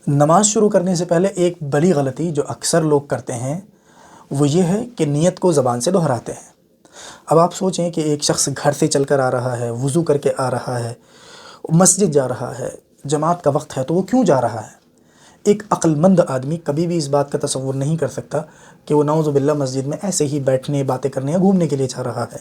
نماز شروع کرنے سے پہلے ایک بڑی غلطی جو اکثر لوگ کرتے ہیں وہ یہ ہے کہ نیت کو زبان سے دہراتے ہیں۔ اب آپ سوچیں کہ ایک شخص گھر سے چل کر آ رہا ہے، وضو کر کے آ رہا ہے، مسجد جا رہا ہے، جماعت کا وقت ہے تو وہ کیوں جا رہا ہے؟ ایک عقل مند آدمی کبھی بھی اس بات کا تصور نہیں کر سکتا کہ وہ نعوذ باللہ مسجد میں ایسے ہی بیٹھنے، باتیں کرنے یا گھومنے کے لیے جا رہا ہے۔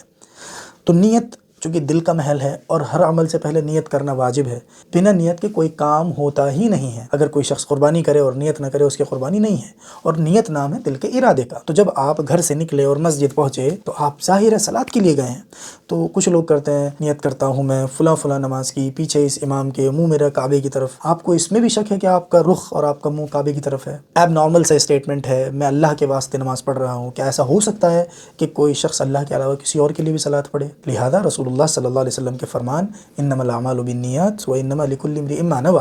تو نیت چونکہ دل کا محل ہے اور ہر عمل سے پہلے نیت کرنا واجب ہے۔ بنا نیت کے کوئی کام ہوتا ہی نہیں ہے۔ اگر کوئی شخص قربانی کرے اور نیت نہ کرے اس کی قربانی نہیں ہے، اور نیت نام ہے دل کے ارادے کا۔ تو جب آپ گھر سے نکلے اور مسجد پہنچے تو آپ ظاہر ہے صلاۃ کے لیے گئے ہیں۔ تو کچھ لوگ کرتے ہیں نیت کرتا ہوں میں فلاں فلاں نماز کی، پیچھے اس امام کے، منہ میرا کعبے کی طرف۔ آپ کو اس میں بھی شک ہے کہ آپ کا رخ اور آپ کا منہ کعبے کی طرف ہے؟ ایب نارمل سے اسٹیٹمنٹ ہے، میں اللہ کے واسطے نماز پڑھ رہا ہوں۔ کیا ایسا ہو سکتا ہے کہ کوئی شخص اللہ کے علاوہ کسی اور کے لیے بھی صلاۃ پڑھے؟ لہذا رسول اللہ صلی اللہ علیہ وسلم کے فرمان انما الاعمال بالنیات وانما لکل امرئ ما نوى،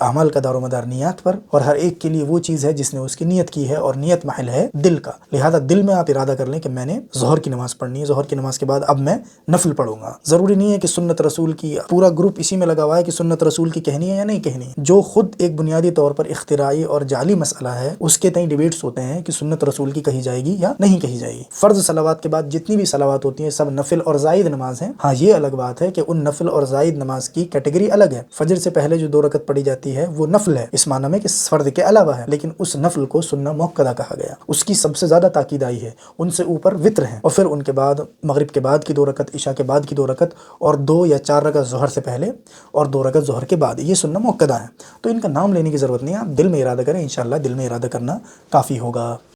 اعمال کا دار و مدار نیات پر، اور ہر ایک کے لیے وہ چیز ہے جس نے اس کی نیت کی ہے، اور نیت محل ہے دل کا۔ لہذا دل میں آپ ارادہ کر لیں کہ میں نے ظہر کی نماز پڑھنی ہے، ظہر کی نماز کے بعد اب میں نفل پڑھوں گا۔ ضروری نہیں ہے کہ سنت رسول کی، پورا گروپ اسی میں لگا ہوا ہے کہ سنت رسول کی کہنی ہے یا نہیں کہنی ہے۔ جو خود ایک بنیادی طور پر اختراعی اور جعلی مسئلہ ہے، اس کے تئیں ڈیبیٹس ہوتے ہیں کہ سنت رسول کی کہی جائے گی یا نہیں کہی جائے گی۔ فرض صلوات کے بعد جتنی بھی صلوات ہوتی ہیں سب نفل اور زائد نماز ہیں۔ ہاں یہ الگ بات ہے کہ ان نفل اور زائد نماز کی کیٹیگری الگ ہے۔ فجر سے پہلے جو 2 رکعت پڑھی جاتی ہے وہ نفل ہے، اس معنی میں کہ فرض کے علاوہ ہے، لیکن اس نفل کو سنہ مؤکدہ کہا گیا۔ اس کی سب سے زیادہ تاکید آئی ہے۔ ان سے اوپر وتر ہیں، اور پھر ان کے بعد مغرب کے بعد کی 2 رکعت، عشاء کے بعد کی 2 رکعت، اور 2 یا 4 رکعت ظہر سے پہلے اور 2 رکعت ظہر کے بعد، یہ سنہ مؤکدہ ہیں۔ تو ان کا نام لینے کی ضرورت نہیں ہے، آپ دل میں ارادہ کریں، انشاءاللہ دل میں ارادہ کرنا کافی ہوگا۔